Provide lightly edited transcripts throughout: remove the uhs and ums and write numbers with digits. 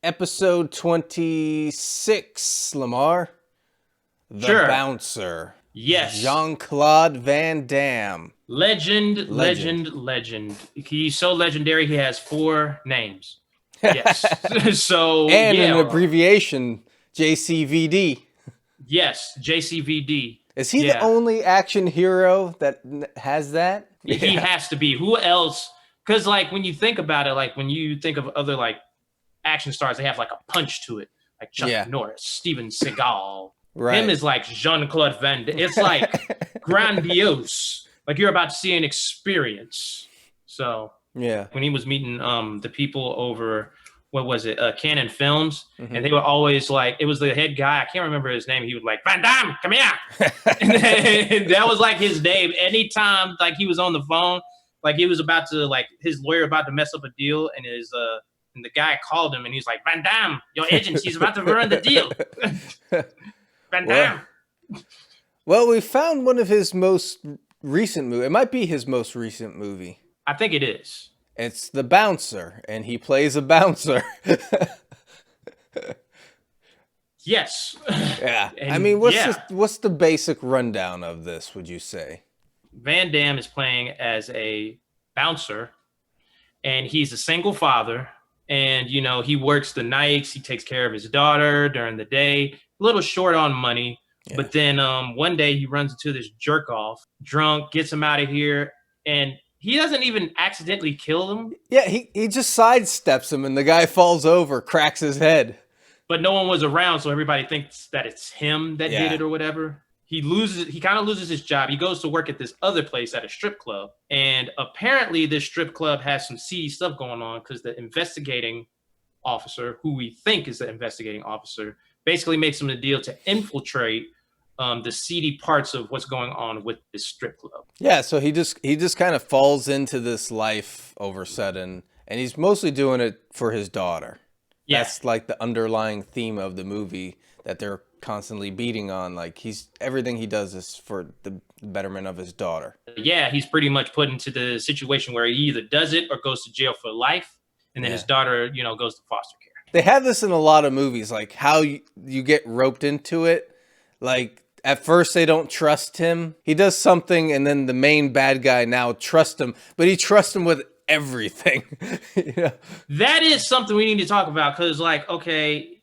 Episode 26, Lamar. The Sure. Bouncer. Yes. Jean-Claude Van Damme. Legend. He's so legendary, he has 4 names. Yes. So, And yeah. an abbreviation, JCVD. Yes, JCVD. Is he the only action hero that has that? He has to be. Who else? Because, like, when you think about it, like, when you think of other, like, action stars, they have, like, a punch to it. Like Chuck Norris, Steven Seagal. Right. Him is like Jean-Claude Van Damme. It's like grandiose. Like you're about to see an experience. So yeah, when he was meeting the people over, what was it, Canon Films, and they were always like, it was the head guy, I can't remember his name. He was like, Van Damme, come here. And that was like his name. Anytime like he was on the phone, like he was about to, like his lawyer about to mess up a deal, and and the guy called him and he's like, Van Damme, your agency's about to ruin the deal. Van Damme. Well, we found one of his most recent movies. It might be his most recent movie. I think it is. It's The Bouncer, and he plays a bouncer. Yes. Yeah. I mean, what's the basic rundown of this, would you say? Van Damme is playing as a bouncer, and he's a single father. And, you know, he works the nights. He takes care of his daughter during the day. A little short on money. Yeah. But then one day he runs into this jerk off, drunk, gets him out of here. And he doesn't even accidentally kill him. Yeah, he just sidesteps him and the guy falls over, cracks his head. But no one was around, so everybody thinks that it's him that did it or whatever. He kind of loses his job. He goes to work at this other place at a strip club. And apparently this strip club has some seedy stuff going on because the investigating officer, who we think is the investigating officer, basically makes him a deal to infiltrate the seedy parts of what's going on with this strip club. Yeah, so he just kind of falls into this life over a sudden, and he's mostly doing it for his daughter. Yeah. That's like the underlying theme of the movie that they're constantly beating on. Like everything he does is for the betterment of his daughter. Yeah, he's pretty much put into the situation where he either does it or goes to jail for life, and then his daughter, you know, goes to foster care. They have this in a lot of movies, like how you get roped into it. Like at first they don't trust him. He does something, and then the main bad guy now trusts him, but he trusts him with everything. You know? That is something we need to talk about, because, like, okay,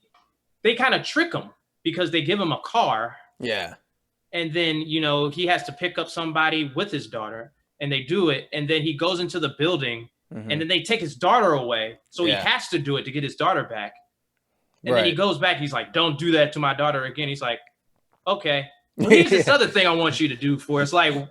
they kind of trick him because they give him a car. Yeah. And then, you know, he has to pick up somebody with his daughter, and they do it. And then he goes into the building, and then they take his daughter away. So he has to do it to get his daughter back. And then he goes back. He's like, don't do that to my daughter again. He's like, okay. Well, here's this other thing I want you to do for us. Like,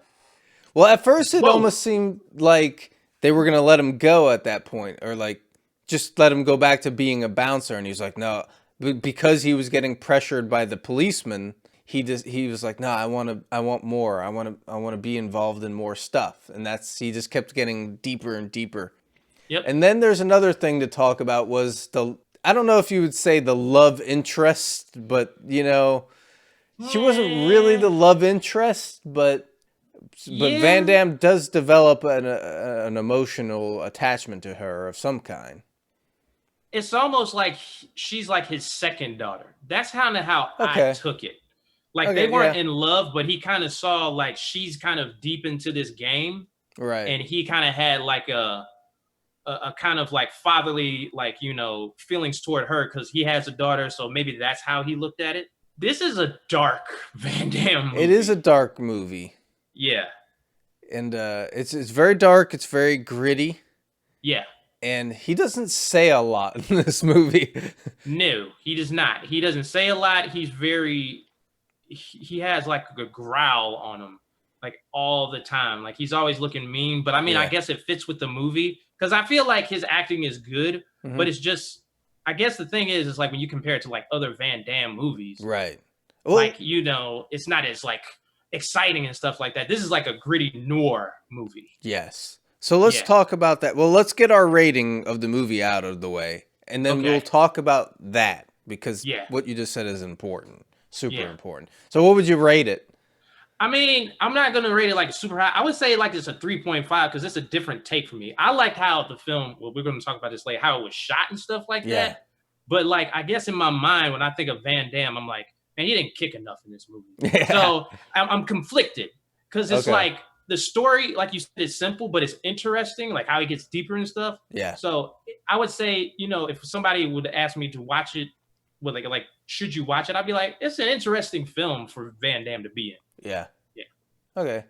well, at first it almost seemed like they were going to let him go at that point, or like just let him go back to being a bouncer. And he's like, no, because he was getting pressured by the policeman. He was like, no, I want more. I want to be involved in more stuff. And he just kept getting deeper and deeper. Yep. And then there's another thing to talk about was I don't know if you would say the love interest, but you know, she wasn't really the love interest, but Van Damme does develop an emotional attachment to her of some kind. It's almost like she's like his second daughter. That's kind of how I took it. Like they weren't in love, but he kind of saw like she's kind of deep into this game. Right. And he kind of had like a kind of like fatherly, like, you know, feelings toward her because he has a daughter. So maybe that's how he looked at it. This is a dark Van Damme movie. It is a dark movie. Yeah. And it's very dark. It's very gritty. Yeah. And he doesn't say a lot in this movie. No, he does not. He doesn't say a lot. He has like a growl on him, like all the time. Like he's always looking mean. But I mean, I guess it fits with the movie because I feel like his acting is good, but it's just, I guess the thing is like when you compare it to like other Van Damme movies, right? Well, like, you know, it's not as like exciting and stuff like that. This is like a gritty noir movie. Yes. So let's talk about that. Well, let's get our rating of the movie out of the way, and then we'll talk about that because what you just said is important, super important. So what would you rate it? I mean, I'm not going to rate it like super high. I would say like it's a 3.5 because it's a different take for me. I liked how the film, well, we're going to talk about this later, how it was shot and stuff like that. But like, I guess in my mind, when I think of Van Damme, I'm like, man, he didn't kick enough in this movie. Yeah. So I'm conflicted because it's Okay. like the story, like you said, is simple, but it's interesting, like how he gets deeper and stuff. Yeah. So I would say, you know, if somebody would ask me to watch it, with like, should you watch it? I'd be like, it's an interesting film for Van Damme to be in. Yeah. Yeah. Okay.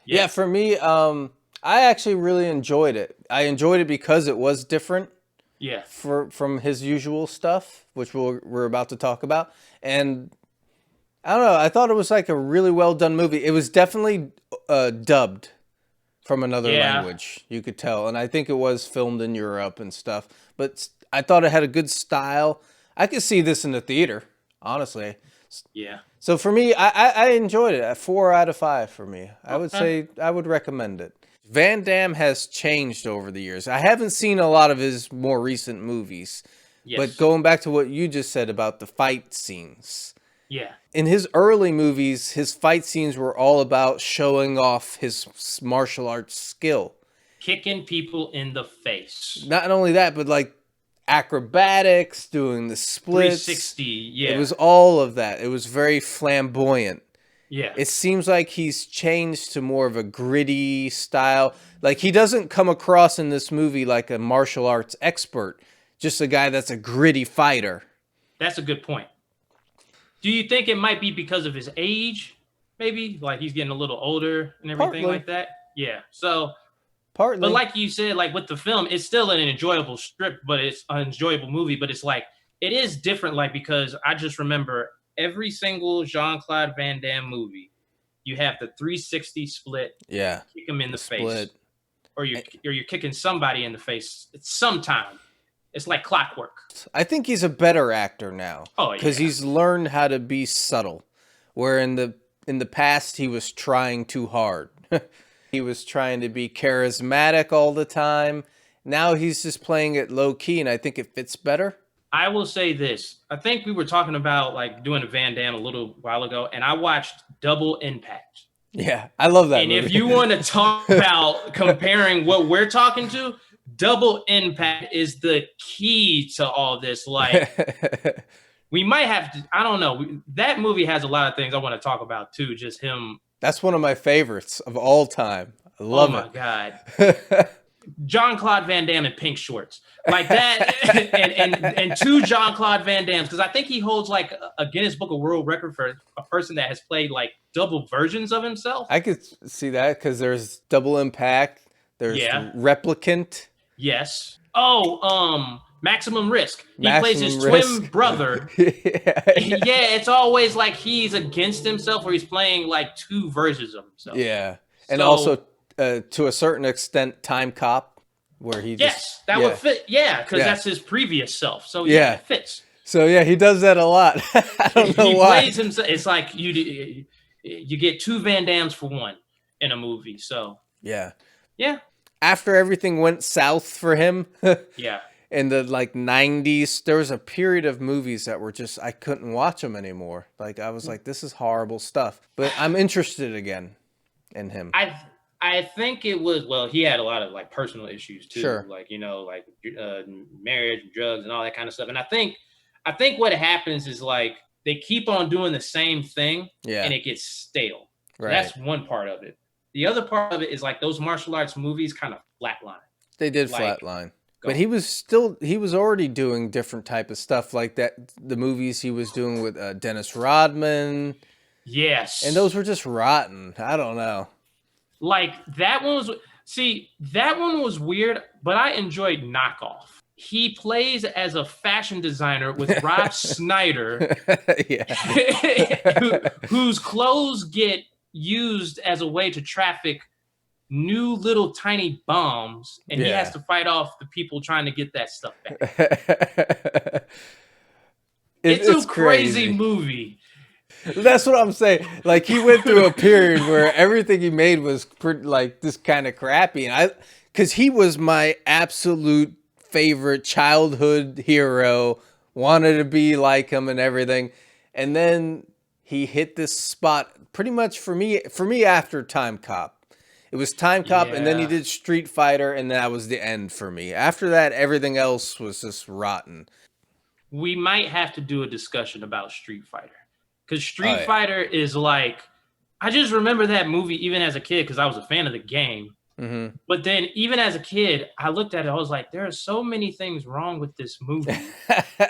Yeah, for me, I actually really enjoyed it. I enjoyed it because it was different. Yeah. From his usual stuff, which we're about to talk about. And I don't know, I thought it was like a really well done movie. It was definitely dubbed from another language, you could tell. And I think it was filmed in Europe and stuff. But I thought it had a good style. I could see this in the theater, honestly. Yeah. So for me, I enjoyed it. 4 out of 5 for me. I would say I would recommend it. Van Damme has changed over the years. I haven't seen a lot of his more recent movies. Yes. But going back to what you just said about the fight scenes. Yeah. In his early movies, his fight scenes were all about showing off his martial arts skill. Kicking people in the face. Not only that, but like acrobatics, doing the splits. 360, yeah. It was all of that. It was very flamboyant. Yeah. It seems like he's changed to more of a gritty style. Like, he doesn't come across in this movie like a martial arts expert, just a guy that's a gritty fighter. That's a good point. Do you think it might be because of his age? Maybe like he's getting a little older and everything like that. Yeah. So partly. But like you said, like with the film, it's still an enjoyable strip, but it's an enjoyable movie. But it's like, it is different, like, because I just remember every single Jean-Claude Van Damme movie, you have the 360 split. Yeah. Kick him in the face. Or you're kicking somebody in the face. It's sometime. It's like clockwork. I think he's a better actor now. Oh, yeah. Because he's learned how to be subtle. Where in the past, he was trying too hard. He was trying to be charismatic all the time. Now he's just playing it low key, and I think it fits better. I will say this. I think we were talking about like doing a Van Damme a little while ago, and I watched Double Impact. Yeah, I love that movie. And if you want to talk about comparing what we're talking to, Double Impact is the key to all this. Like, we might have to, I don't know. That movie has a lot of things I want to talk about too. Just him. That's one of my favorites of all time. I love it. Oh my God. Jean-Claude Van Damme in pink shorts like that. and 2 Jean-Claude Van Dammes. Cause I think he holds like a Guinness Book of World Record for a person that has played like double versions of himself. I could see that. Cause there's Double Impact. There's Replicant. Yes. Oh, Maximum Risk. He plays his twin brother. Yeah, it's always like he's against himself or he's playing like 2 versions of himself. Yeah. And also, to a certain extent, Time Cop, where he just... that would fit. Yeah, because that's his previous self. So, it fits. So, yeah, he does that a lot. I don't know why. He plays himself. It's like you get 2 Van Dammes for one in a movie. So, yeah. Yeah. After everything went south for him... Yeah. In the like 90s, there was a period of movies that were just, I couldn't watch them anymore. Like, I was like, this is horrible stuff. But I'm interested again in him. I think it was, well, he had a lot of like personal issues too. Sure. Like, you know, like marriage, drugs and all that kind of stuff. And I think what happens is like, they keep on doing the same thing and it gets stale. So right. That's one part of it. The other part of it is like those martial arts movies kind of flatline. They did flatline. But he was already doing different type of stuff like that. The movies he was doing with Dennis Rodman. Yes. And those were just rotten. I don't know. Like that one was weird, but I enjoyed Knockoff. He plays as a fashion designer with Rob Schneider, whose clothes get used as a way to traffic new little tiny bombs, and he has to fight off the people trying to get that stuff back. It's a crazy movie. That's what I'm saying. Like, he went through a period where everything he made was pretty, like, this kind of crappy, and because he was my absolute favorite childhood hero, wanted to be like him and everything, and then he hit this spot pretty much for me after Time Cop. It was Time Cop, and then he did Street Fighter, and that was the end for me. After that, everything else was just rotten. we might have to do a discussion about Street Fighter, because Oh, Street yeah. Fighter is like, I just remember that movie even as a kid because I was a fan of the game. Mm-hmm. But then even as a kid, I looked at it, I was like, there are so many things wrong with this movie.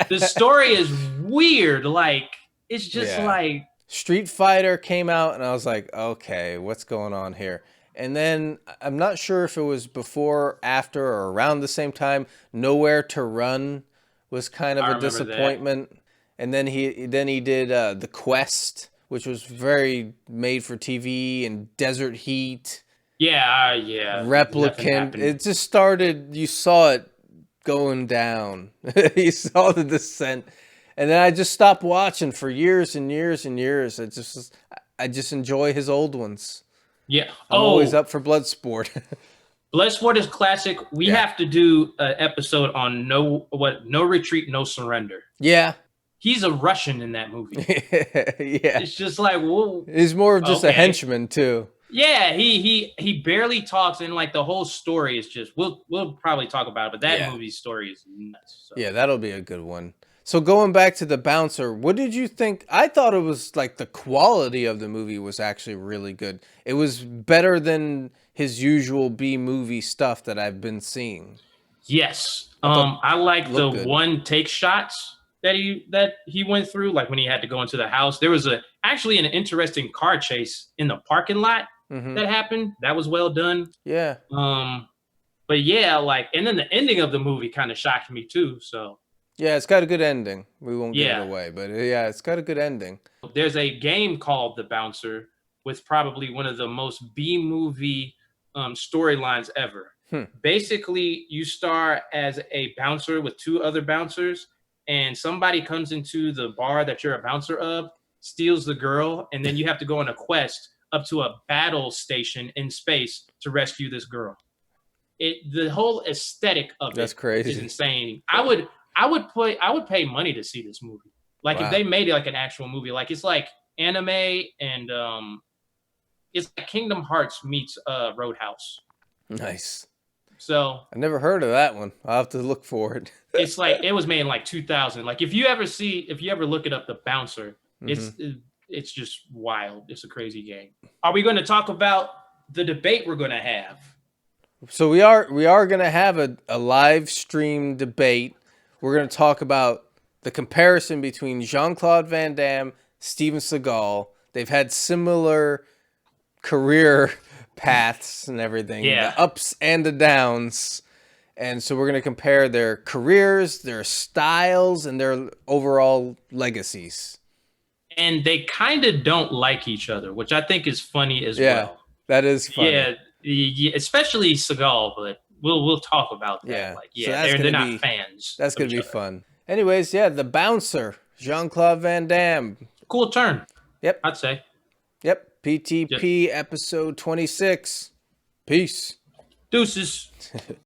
The story is weird. Like, it's just Yeah. like, Street Fighter came out, and I was like, okay, what's going on here? And then I'm not sure if it was before, after, or around the same time. Nowhere to Run was kind of I a remember that. disappointment. And then he did The Quest, which was very made for TV, and Desert Heat, yeah, nothing Replicant. happened. It just started. You saw it going down. You saw the descent. And then I just stopped watching for years and years and years. I just enjoy his old ones. Yeah. I'm always up for Bloodsport. Bloodsport is classic. We Yeah. have to do an episode on No Retreat, No Surrender. Yeah. He's a Russian in that movie. Yeah. It's just like, whoa. He's more of just a Okay. henchman too. Yeah, he barely talks, and like the whole story is just, we'll probably talk about it, but that Yeah. movie's story is nuts. So. Yeah, that'll be a good one. So going back to The Bouncer, what did you think? I thought it was like the quality of the movie was actually really good. It was better than his usual B-movie stuff that I've been seeing. Yes. thought I like the looked good. one take shots that he went through, like when he had to go into the house. There was actually an interesting car chase in the parking lot Mhm. that happened. That was well done. Yeah. But yeah, like, and then the ending of the movie kind of shocked me too. So Yeah, it's got a good ending. We won't give Yeah. it away, but yeah, it's got a good ending. there's a game called The Bouncer with probably one of the most B-movie storylines ever. Basically, you star as a bouncer with two other bouncers, and somebody comes into the bar that you're a bouncer of, steals the girl, and then you have to go on a quest up to a battle station in space to rescue this girl. The whole aesthetic of That's it crazy. is insane. I would pay money to see this movie. Like, Wow. if they made it like an actual movie, like it's like anime, and it's like Kingdom Hearts meets Roadhouse. Nice. So I never heard of that one. I'll have to look for it. it's like, it was made in like 2000. Like, if you ever look it up, The Bouncer, it's just wild. It's a crazy game. Are we going to talk about the debate we're going to have? So we are going to have a live stream debate. We're going to talk about the comparison between Jean-Claude Van Damme, Steven Seagal. They've had similar career paths and everything, Yeah. the ups and the downs. And so we're going to compare their careers, their styles, and their overall legacies. And they kind of don't like each other, which I think is funny as well. That is funny. Yeah, especially Seagal, but we'll talk about that. Yeah. Like, So yeah, that's they're gonna not be- fans. That's of going to each be other. fun. Anyways, yeah, The Bouncer, Jean-Claude Van Damme. Cool turn. Yep. I'd say. Yep. PTP episode 26. Peace. Deuces.